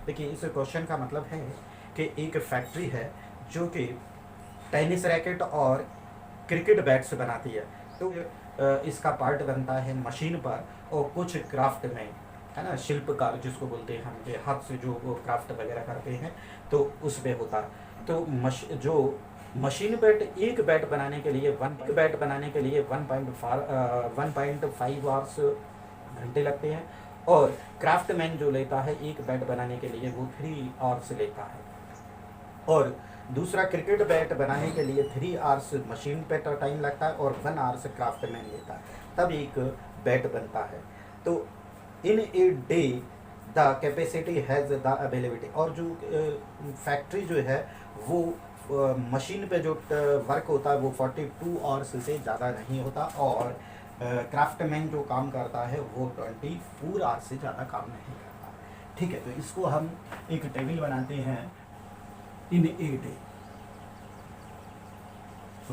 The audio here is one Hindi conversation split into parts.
देखिए इस क्वेश्चन का मतलब है कि एक फैक्ट्री है जो कि टेनिस रैकेट और क्रिकेट बैट्स बनाती है। तो इसका पार्ट बनता है मशीन पर, और कुछ क्राफ्ट में, है ना, शिल्पकार जिसको बोलते हैं हम, के हाथ से जो वो क्राफ्ट वगैरह करते हैं, तो उसमें होता है। तो जो मशीन बैट, एक बैट बनाने के लिए 1.5 आवर्स घंटे लगते हैं, और क्राफ्टमैन जो लेता है एक बैट बनाने के लिए वो 3 आवर्स लेता है। और दूसरा क्रिकेट बैट बनाने के लिए 3 आवर्स मशीन पे टाइम लगता है और 1 आवर्स क्राफ्टमैन लेता है, तब एक बैट बनता है। तो in a day the capacity has the availability, और जो फैक्ट्री जो है वो मशीन पे जो वर्क होता है वो 42 आवर्स से ज़्यादा नहीं होता, और क्राफ्टमैन जो काम करता है वो 24 आवर्स से ज़्यादा काम नहीं करता। ठीक है, तो इसको हम एक टेबल बनाते हैं इन ए डे।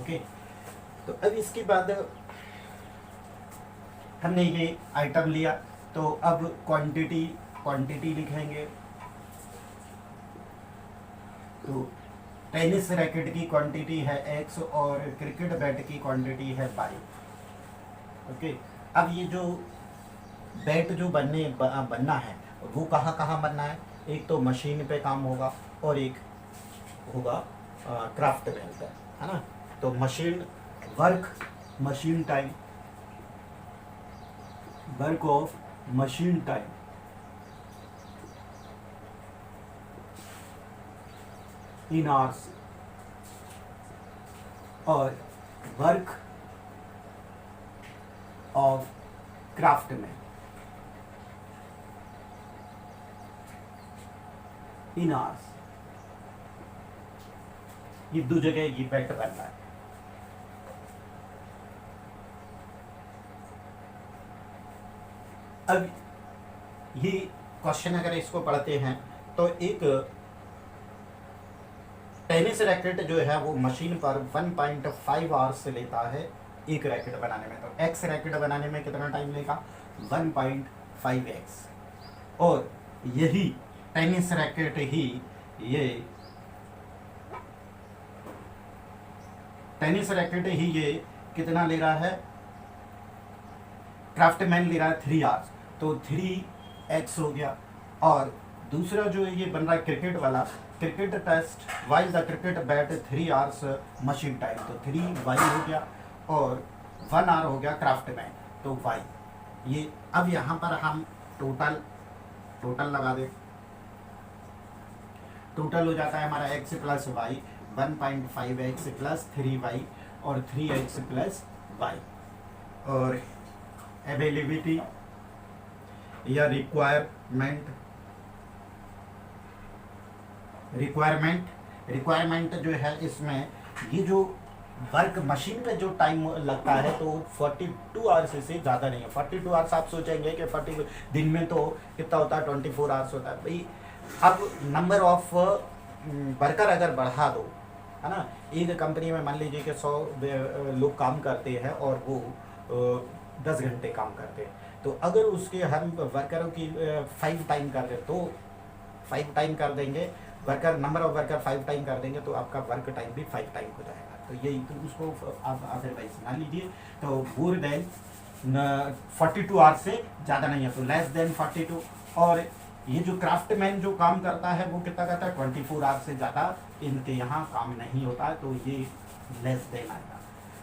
ओके, तो अब इसके बाद हमने ये आइटम लिया, तो अब क्वांटिटी लिखेंगे। तो टेनिस रैकेट की क्वांटिटी है x और क्रिकेट बैट की क्वांटिटी है y। ओके, अब ये जो बैट जो बनना है वो कहाँ कहाँ बनना है? एक तो मशीन पे काम होगा और एक होगा क्राफ्ट मैन पे, है ना। तो machine work, machine time, work of machine time in hours, और work of craftsman in hours. ये दो जगह ये बैट बनना है। अब ये क्वेश्चन अगर इसको पढ़ते हैं तो एक टेनिस रैकेट जो है वो मशीन पर 1.5 आवर्स लेता है एक रैकेट बनाने में। तो एक्स रैकेट बनाने में कितना टाइम लेगा? 1.5x। और यही टेनिस रैकेट ही ये कितना ले रहा है? क्राफ्टमैन ले रहा है 3 आवर्स, तो 3x हो गया। और दूसरा जो ये बन रहा है क्रिकेट वाला, cricket test while the cricket bat 3 hours machine time, तो 3y हो गया, और 1 आवर हो गया क्राफ्टमैन, तो y। ये अब यहाँ पर हम टोटल लगा दें। टोटल हो जाता है हमारा x plus Y, 1.5x plus 3y और 3x प्लस y। और अवेलेबिलिटी या रिक्वायरमेंट जो है, इसमें ये जो वर्क मशीन पे जो टाइम लगता है तो 42 आवर्स से ज़्यादा नहीं है। 42 आवर्स आप सोचेंगे कि 40 दिन में तो कितना होता है? 24 आवर्स होता है भाई। अब नंबर ऑफ वर्कर अगर बढ़ा दो, है ना, एक कंपनी में मान लीजिए कि 100 लोग काम करते हैं और वो 10 घंटे काम करते हैं, तो अगर उसके हम वर्करों की 5 टाइम कर दें तो 5 टाइम कर देंगे, नंबर ऑफ वर्कर 5 टाइम कर देंगे, तो आपका वर्क टाइम भी 5 टाइम हो जाएगा। तो यही तो उसको आप अदरवाइज मान लीजिए, तो मोर देन 42 आवर्स से ज़्यादा नहीं है, तो लेस देन 42। और ये जो क्राफ्टमैन जो काम करता है वो कितना करता है? 24 आवर्स से ज़्यादा इनके यहाँ काम नहीं होता है, तो ये लेस देन आएगा।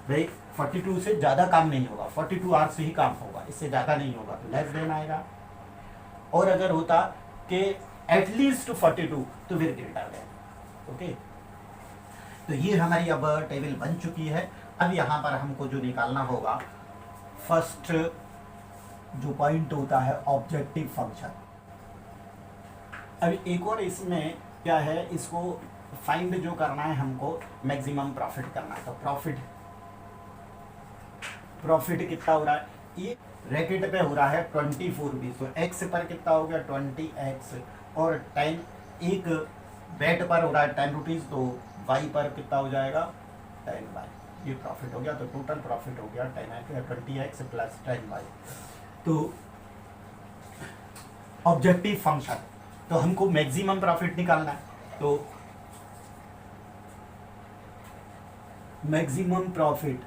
भाई 42 से ज़्यादा काम नहीं होगा, 42 आवर्स से ही काम होगा, इससे ज़्यादा नहीं होगा, तो लेस देन आएगा। और अगर होता कि एटलीस्ट 42 तो फिर ग्रेटर देन। ओके, तो ये हमारी अब टेबल बन चुकी है। अब यहाँ पर हमको जो निकालना होगा, फर्स्ट जो पॉइंट होता है ऑब्जेक्टिव फंक्शन। अब एक और इसमें क्या है, इसको फाइंड जो करना है हमको, मैक्सिमम प्रॉफिट करना है। तो प्रॉफिट कितना हो रहा है? ये रैकेट पे हो रहा है 24 रुपीज़, तो एक्स पर कितना हो गया? 20x, और 10 एक बैट पर हो रहा है 10 रुपीज़, तो वाई पर कितना हो जाएगा? 10y। ये प्रॉफिट हो गया, तो टोटल प्रॉफिट हो गया 20x प्लस 10y। तो ऑब्जेक्टिव फंक्शन, तो हमको मैक्सिमम प्रॉफिट निकालना है, तो मैक्सिमम प्रॉफिट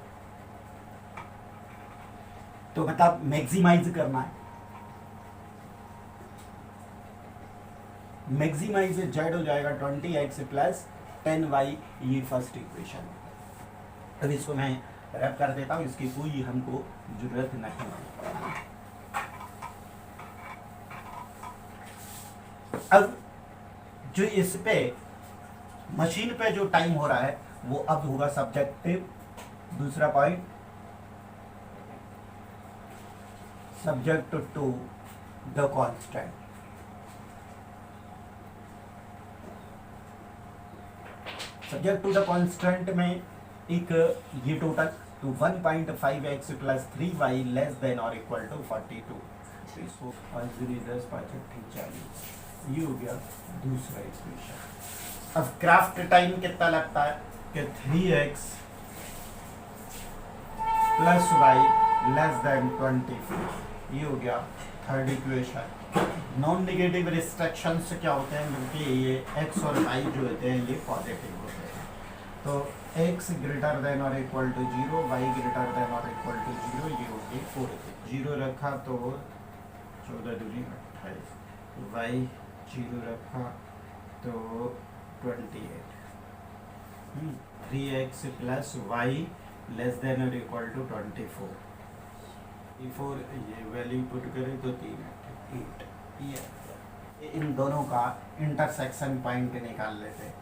तो मतलब मैक्सिमाइज करना है, मैक्सिमाइज जेड हो जाएगा 20x प्लस 10y, ये फर्स्ट इक्वेशन। अब इसको मैं रैप कर देता हूँ, इसकी कोई हमको जरूरत नहीं है। अब जो इस पे मशीन पे जो टाइम हो रहा है वो अब होगा सब्जेक्टिव। दूसरा point, subject to the constant. Subject to the constant में एक ये टोटल तो 1.5x plus 3y less than और इक्वल टू 42। तो इसको 5×10⁻40 ये हो गया दूसरा इक्वेशन। अब क्राफ्ट टाइम कितना लगता है कि 3x plus y less than 24, ये हो गया third equation. Non negative restrictions क्या होते हैं, क्योंकि ये x और y जो होते हैं ये पॉजिटिव होते हैं। तो x ग्रेटर देन और equal to 0, y greater than और इक्वल टू 0, ये हो गई 4। 0 रखा तो 14 दूनी 28, y 0 रखा तो 28, 3x plus y less than और इक्वल टू 24, ये वैल्यू पुट करें तो 8। ये इन दोनों का इंटरसेक्शन पॉइंट निकाल लेते हैं।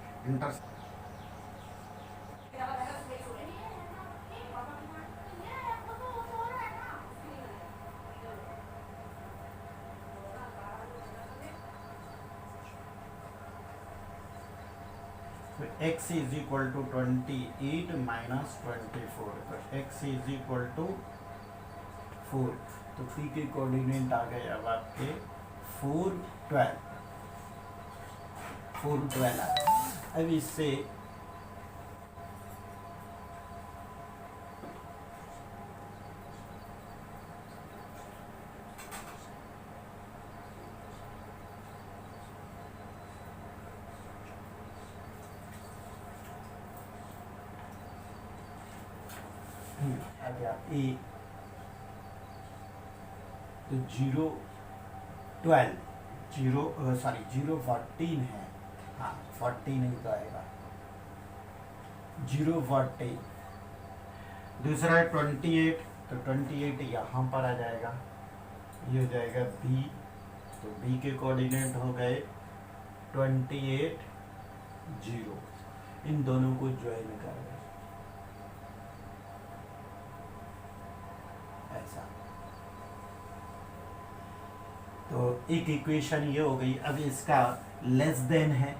तो x is equal to 28 minus 24, तो x इज इक्वल टू 4। तो p के कोऑर्डिनेट आ गए अब आपके 4, 12 आ गए। अब इससे आ गया a, तो 014 है, हाँ 40 नहीं तो आएगा 014। दूसरा है 28, तो 28 यहाँ पर आ जाएगा, ये हो जाएगा b, तो b के कोऑर्डिनेट हो गए 28, 0। इन दोनों को ज्वाइन कर रहे ऐसा। तो एक इक्वेशन ये हो गई। अब इसका लेस देन है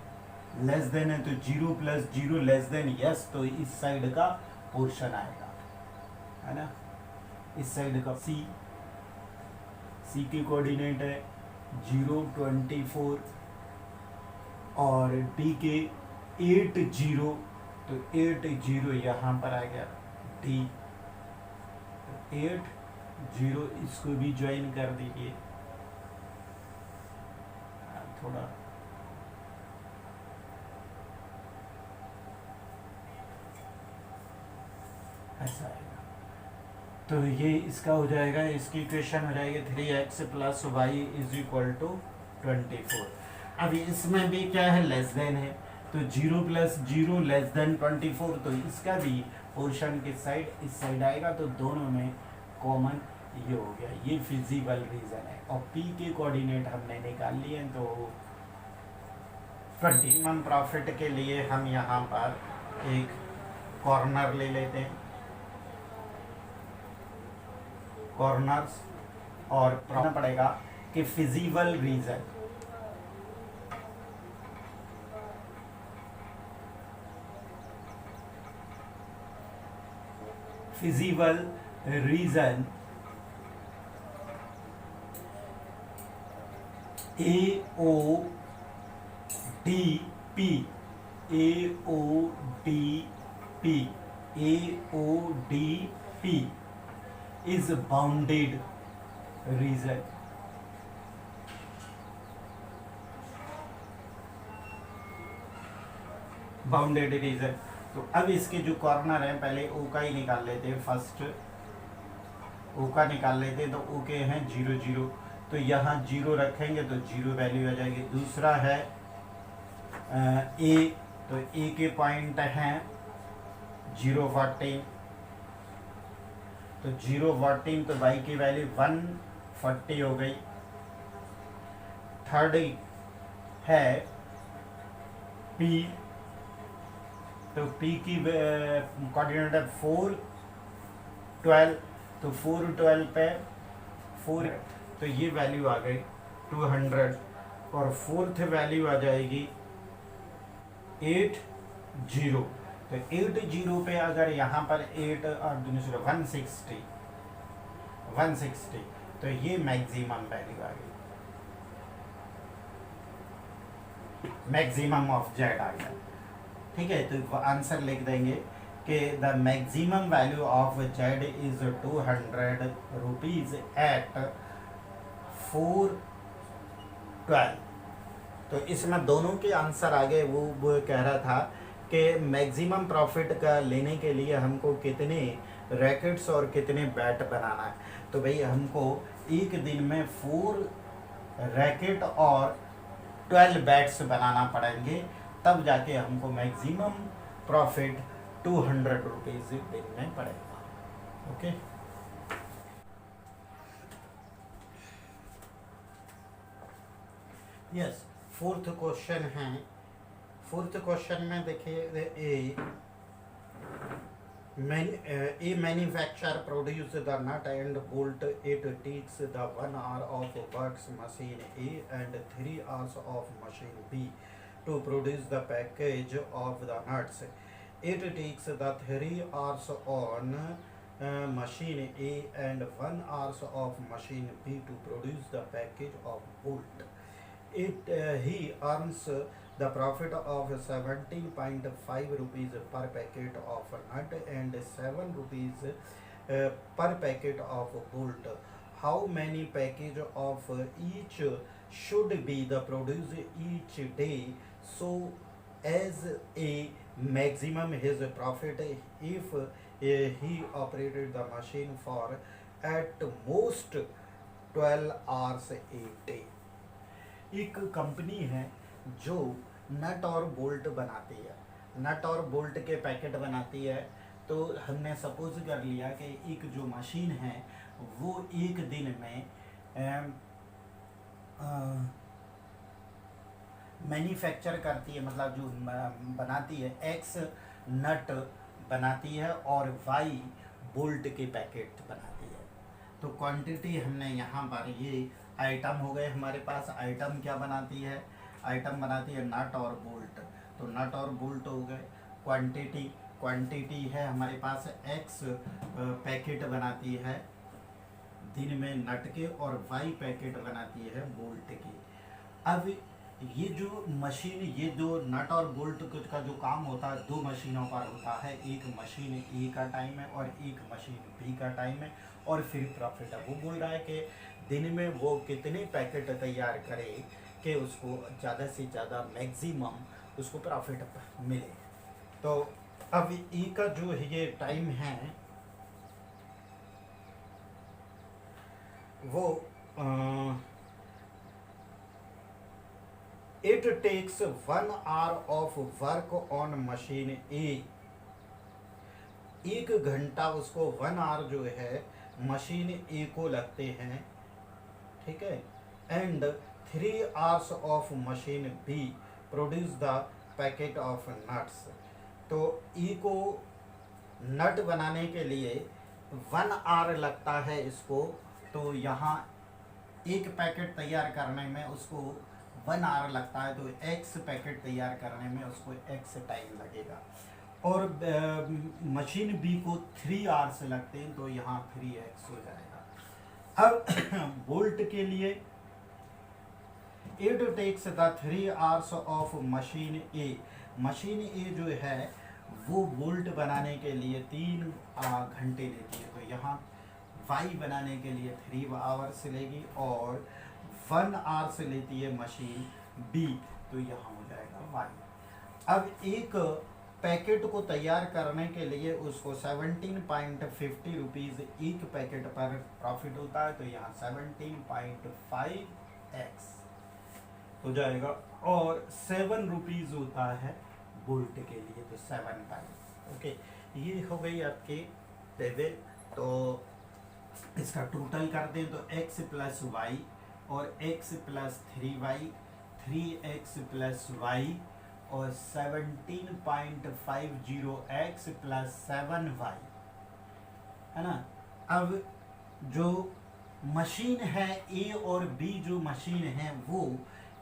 तो 0 प्लस 0 लेस देन यस, तो इस साइड का पोर्शन आएगा, है ना। इस साइड का सी की कोऑर्डिनेट है 0, 24 और डी के 8, 0, तो 8, 0 यहाँ पर आ गया डी, 8, 0 इसको भी ज्वाइन कर दीजिए थोड़ा। ऐसा आएगा, तो ये इसका हो जाएगा, इसकी इक्वेशन हो जाएगी 3x plus Y is equal to 24। अब इसमें भी क्या है, लेस देन है, तो 0 प्लस 0 लेस देन 24, तो इसका भी पोर्शन किस साइड, इस साइड आएगा, तो दोनों में कॉमन ये हो गया। ये फिजिबल रीजन है। और p के कोऑर्डिनेट हमने निकाल लिए हैं, तो 20। मिनिमम प्रॉफिट के लिए हम यहाँ पर एक कॉर्नर ले लेते हैं, कॉर्नर्स, और पढ़ना पड़ेगा कि feasible region, feasible region AODP is bounded region। Bounded reason. तो अब इसके जो कॉर्नर है पहले ओ का ही निकाल लेते हैं, फर्स्ट ओ का निकाल लेते हैं। तो ओ के हैं 0 0, तो यहाँ 0 रखेंगे तो 0 वैल्यू आ जाएगी। दूसरा है ए, तो ए के पॉइंट हैं 0 14, तो 0 14 तो वाई की वैल्यू 140 हो गई। थर्ड है पी, तो पी की कोऑर्डिनेट है 4 12, तो 4 12 पे 4, तो ये वैल्यू आ गई 200। और फोर्थ वैल्यू आ जाएगी 8 0, तो 8 0 पे अगर यहाँ पर 8 और दूसरे 160, तो ये मैक्सिमम वैल्यू आ गई, मैक्सिमम ऑफ जेड आ गया। ठीक है, तो आंसर लिख देंगे कि the maximum value of Z is 200 rupees at 412। तो इसमें दोनों के आंसर आ गए। वो कह रहा था कि मैक्सिमम प्रॉफिट का लेने के लिए हमको कितने रैकेट्स और कितने बैट बनाना है। तो भाई हमको एक दिन में 4 रैकेट और 12 बैट्स बनाना पड़ेंगे, तब जाके हमको मैक्सिमम प्रॉफिट 200 रुपीज दिन में पड़ेगा। Okay, yes. फोर्थ क्वेश्चन है, फोर्थ क्वेश्चन में देखिए a manufacturer produce the nut and bolt. It takes the 1 hour of works machine A and 3 hours of machine B to produce the package of the nuts. It takes the 3 hours on machine A and 1 hours of machine B to produce the package of bolt. He earns the profit of 17.5 rupees per packet of nut and 7 rupees per packet of bolt. How many package of each should be the produced each day so as a maximum his profit if he operated the machine for at most 12 hours a day? एक कंपनी है जो नट और बोल्ट बनाती है, नट और बोल्ट के पैकेट बनाती है। तो हमने सपोज कर लिया कि एक जो मशीन है वो एक दिन में मैन्युफैक्चर करती है, मतलब जो बनाती है एक्स नट बनाती है और वाई बोल्ट के पैकेट बनाती है। तो क्वांटिटी हमने यहाँ पर ये आइटम हो गए हमारे पास। आइटम क्या बनाती है? आइटम बनाती है नट और बोल्ट, तो नट और बोल्ट हो गए। क्वांटिटी है हमारे पास एक्स पैकेट बनाती है दिन में नट के और वाई पैकेट बनाती है बोल्ट की। अब ये जो मशीन, ये जो नट और बोल्ट का जो काम होता है 2 मशीनों पर होता है। एक मशीन ए का टाइम है और एक मशीन बी का टाइम है। और फिर प्रॉफिट है, वो बोल रहा है कि दिन में वो कितने पैकेट तैयार करे कि उसको ज़्यादा से ज़्यादा मैक्सिमम उसको प्रॉफिट मिले। तो अब ई का जो ये टाइम है वो it takes 1 hour of work on machine A. 1 घंटा उसको 1 hour जो है मशीन ए को लगते हैं, ठीक है। And 3 hours of machine B produce the packet of nuts. तो ई को नट बनाने के लिए 1 hour लगता है इसको, तो यहाँ एक पैकेट तैयार करने में उसको 1 hour लगता है, तो एक्स पैकेट तैयार करने में उसको एक्स टाइम लगेगा। और मशीन बी को 3 hours लगते हैं, तो यहाँ 3x हो जाएगा। अब बोल्ट के लिए it takes the 3 hours of machine A. Machine A जो है वो बोल्ट बनाने के लिए 3 घंटे लेती है, तो यहाँ वाई बनाने के लिए 3 hours लेगी और 1 hour से लेती है मशीन बी, तो यहाँ हो जाएगा वाई। अब एक पैकेट को तैयार करने के लिए उसको 17.50 रुपीज़ एक पैकेट पर प्रॉफिट होता है, तो यहाँ 17.5x हो जाएगा, और 7 रुपीज़ होता है बोल्ट के लिए, तो 7 ओके। ये हो गई आपकी टेबल। तो इसका टोटल कर दें तो x प्लस वाई और x plus 3y, 3x plus Y और 17.50x प्लस 7y, है ना। अब जो मशीन है ए और बी, जो मशीन है वो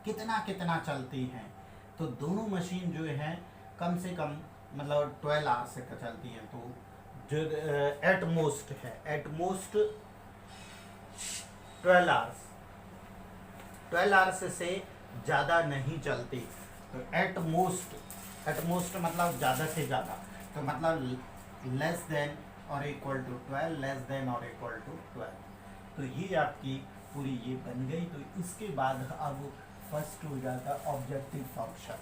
कितना कितना चलती हैं, तो दोनों मशीन जो है कम से कम मतलब 12 आवर्स से चलती हैं। तो जो एटमोस्ट है, एटमोस्ट 12 आवर्स, 12 आवर्स से ज़्यादा नहीं चलती। तो एटमोस्ट, एटमोस्ट मतलब ज़्यादा से ज़्यादा, तो मतलब लेस देन और इक्वल टू 12, लेस देन और इक्वल टू 12। तो ये आपकी पूरी ये बन गई। तो इसके बाद अब फर्स्ट हो जाता ऑब्जेक्टिव फंक्शन।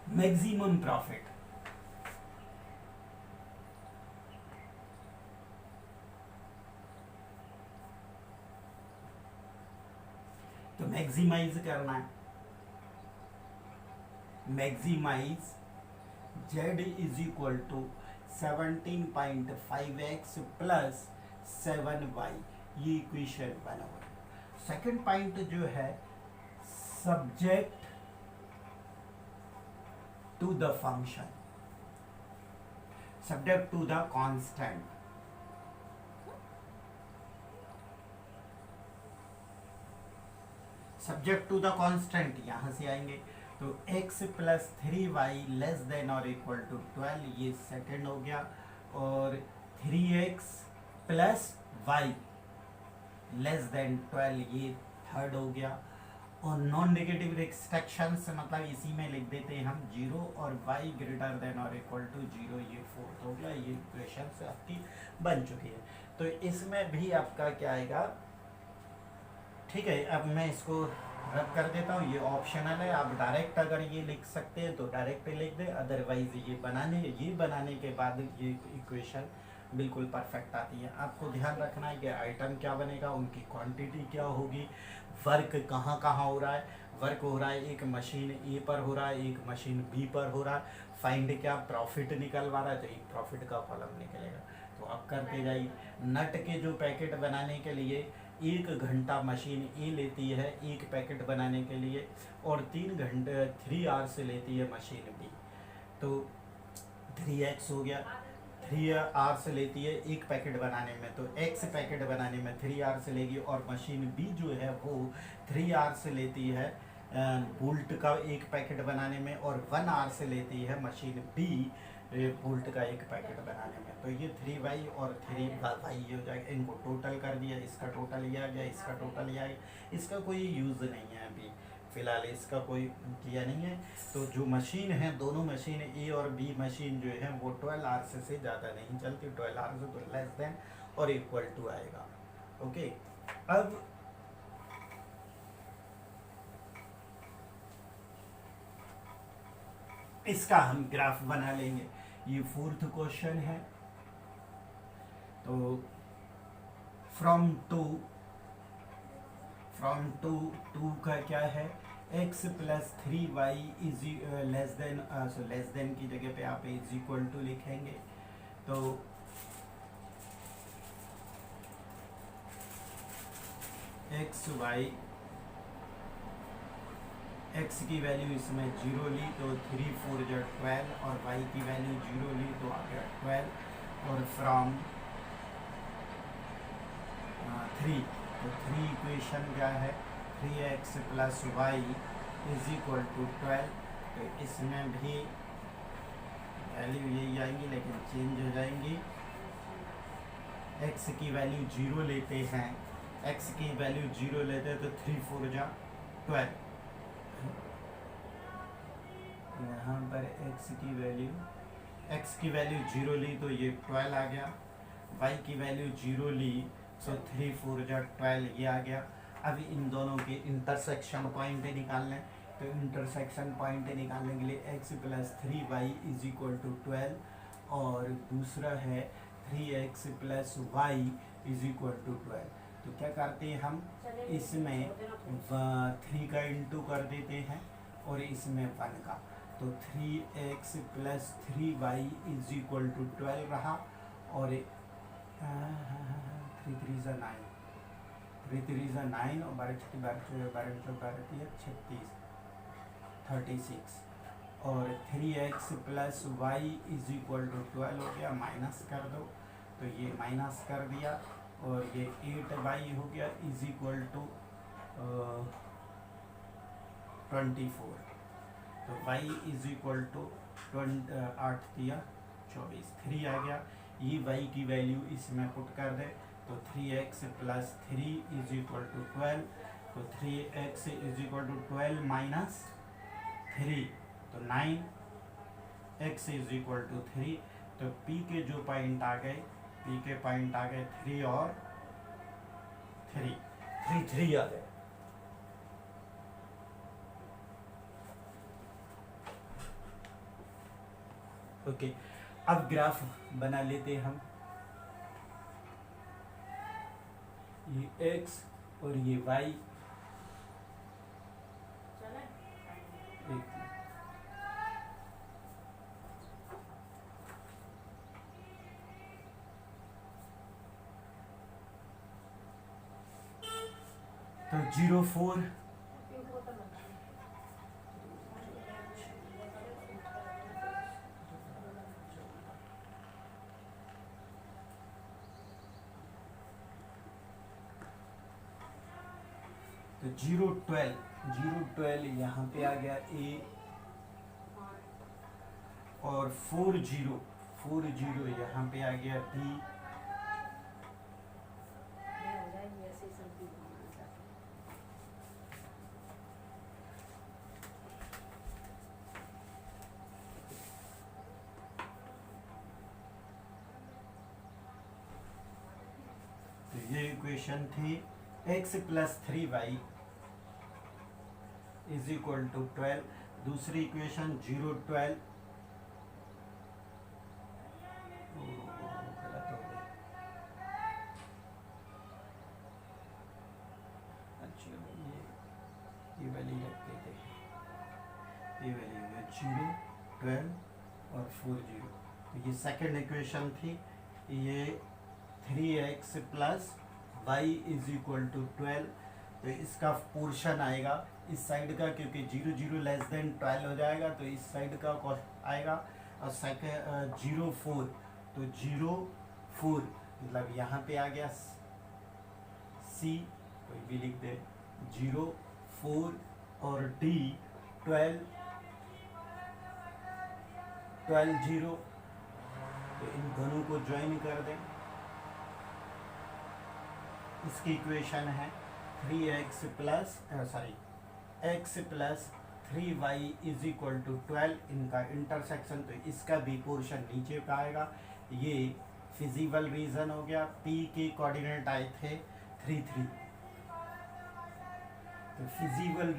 मैक्सिमम प्रॉफिट, तो मैक्सिमाइज करना है, maximise z is equal to 17.5x plus 7y, ये इक्वेशन बना हुआ है। सेकेंड पॉइंट जो है subject to the function, subject to the constant. Subject to the constant यहां से आएंगे, तो x plus 3y less than और इक्वल टू 12, ये सेकेंड हो गया, और 3x plus Y less than 12, ये थर्ड हो गया। और नॉन नेगेटिव रिस्ट्रिक्शंस मतलब इसी में लिख देते हैं हम 0 और y ग्रेटर देन और इक्वल टू 0, ये फोर्थ हो गया। ये इक्वेशन आपकी बन चुकी है। तो इसमें भी आपका क्या आएगा, ठीक है। अब मैं इसको रब कर देता हूँ, ये ऑप्शनल है, आप डायरेक्ट अगर ये लिख सकते हैं तो डायरेक्ट लिख दें, अदरवाइज ये बनाने के बाद ये इक्वेशन बिल्कुल परफेक्ट आती है। आपको ध्यान रखना है कि आइटम क्या बनेगा, उनकी क्वांटिटी क्या होगी, वर्क कहाँ कहाँ हो रहा है। वर्क हो रहा है एक मशीन ए पर हो रहा है, एक मशीन बी पर हो रहा है। फाइंड क्या, प्रॉफिट निकलवा रहा है, तो एक प्रॉफिट का कॉलम निकलेगा। तो अब करते जाइए। नट के जो पैकेट बनाने के लिए 1 घंटा मशीन ए लेती है एक पैकेट बनाने के लिए, और 3 आवर्स लेती है मशीन बी। तो 3x हो गया, 3 आवर्स लेती है एक पैकेट बनाने में, तो x पैकेट बनाने में 3 आवर्स लेगी, और मशीन बी जो है वो 3 आवर्स लेती है बोल्ट का एक पैकेट बनाने में, और 1 आवर्स लेती है मशीन बी बोल्ट का एक पैकेट बनाने में। तो ये 3y और 3y हो जाएगा, इनको टोटल कर दिया, इसका टोटल ये आ गया, इसका टोटल ये आ गया। इसका कोई यूज़ नहीं है अभी फिलहाल, इसका कोई किया नहीं है। तो जो मशीन है, दोनों मशीन ए और बी मशीन जो है वो 12 आवर्स से ज़्यादा नहीं चलती, 12 आवर्स तो लेस देन और इक्वल टू आएगा। ओके, अब इसका हम ग्राफ बना लेंगे। ये 4th क्वेश्चन है। तो फ्रॉम टू का क्या है, x plus 3y is less than की जगह पे आप इज इक्वल टू लिखेंगे। तो एक्स की वैल्यू इसमें 0 ली तो 3 4 जो 12 और वाई की वैल्यू 0 ली तो आ गया 12 और फ्रॉम 3 तो 3 इक्वेशन क्या है 3x plus Y is equal to 12 तो इसमें भी वैल्यू यही आएंगी लेकिन चेंज हो जाएंगी। x की वैल्यू 0 लेते हैं x की वैल्यू 0 लेते हैं तो 3 4 जा 12 यहाँ पर x की वैल्यू 0 ली तो ये 12 आ गया, y की वैल्यू 0 ली तो 3 4 जा 12 ये आ गया। अब इन दोनों के इंटरसेक्शन पॉइंट निकालने तो इंटरसेक्शन पॉइंट निकालने के लिए x plus 3y is equal to 12 और दूसरा है 3x plus Y is equal to 12। तो क्या करते हैं हम इसमें 3 का इंटू कर देते हैं और इसमें 1 का तो 3x plus 3y is equal to 12 रहा और 3 3 ज़ा 9 3 3 ज़ा 9 और 12 36 36 और 3x plus Y is equal to 12 हो गया, माइनस कर दो तो ये माइनस कर दिया और ये 8y हो गया इज इक्वल टू 24 तो y इज इक्वल टू 8 दिया 24 3 आ गया। ये y की वैल्यू इसमें पुट कर दे तो 3x plus 3 is equal to 12 तो 3x is equal to 12 minus 3 तो 9 x इज इक्वल टू 3 तो p के जो पॉइंट आ गए 3 और 3 आ गए। ओके अब ग्राफ बना लेते हैं हम, ये x और ये y एक तो 0 4 तो 0 12 यहाँ पे आ गया a और 4 0 यहाँ पे आ गया b तो ये इक्वेशन थी x plus 3y is equal to 12। दूसरी इक्वेशन 0 12 गलत हो गई, अच्छा ये वैल्यू रख देते हैं, ये वैल्यू है 0 12 और 4 0 तो ये सेकंड इक्वेशन थी। ये 3x plus Y is equal to 12 तो इसका पोर्शन आएगा इस साइड का क्योंकि 0 0 लेस देन 12 हो जाएगा तो इस साइड का कॉस्ट आएगा और सेकंड 0 4 तो 0 4 मतलब यहाँ पे आ गया c कोई भी लिख दे 0 4 और d 12 0 तो इन दोनों को ज्वाइन कर दें। इसकी इक्वेशन है 3x plus x plus 3y is equal to 12 इनका इंटरसेक्शन तो इसका भी पोर्शन नीचे का आएगा। ये फिजिबल रीजन हो गया, p के कोऑर्डिनेट आए थे 3 3 तो फिजिबल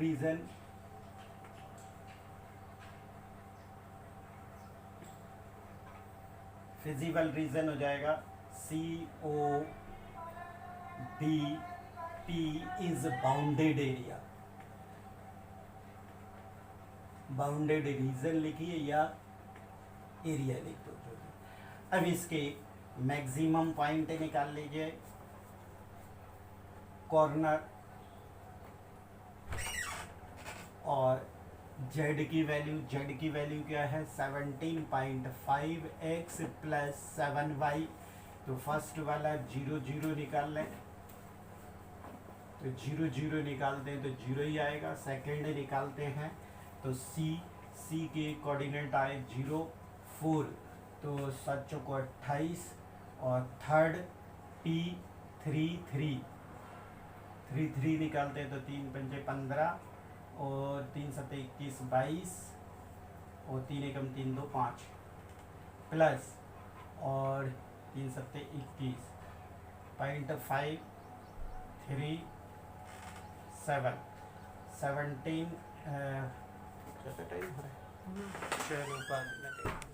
रीजन हो जाएगा CO P is bounded area, bounded reason लिखिए या एरिया लिख दो जो भी। अब इसके मैक्सिमम पॉइंट निकाल लीजिए, कॉर्नर और जेड की वैल्यू क्या है 17.5x प्लस 7y। तो फर्स्ट वाला 0 0 निकाल लें, तो 0 0 निकालते हैं तो 0 ही आएगा। सेकेंड निकालते हैं तो सी के कोऑर्डिनेट आए 0 4, तो 7 चौको 28, और थर्ड P 3 3 निकालते हैं तो 3 पंजे 15, और 3 सत्ते 21 22, और 3 एकम 3 2 5, प्लस और 3 सत्ते 21.5 3 7 17 कैसा टाइम हो रहा है, चलो बाद में देखते हैं।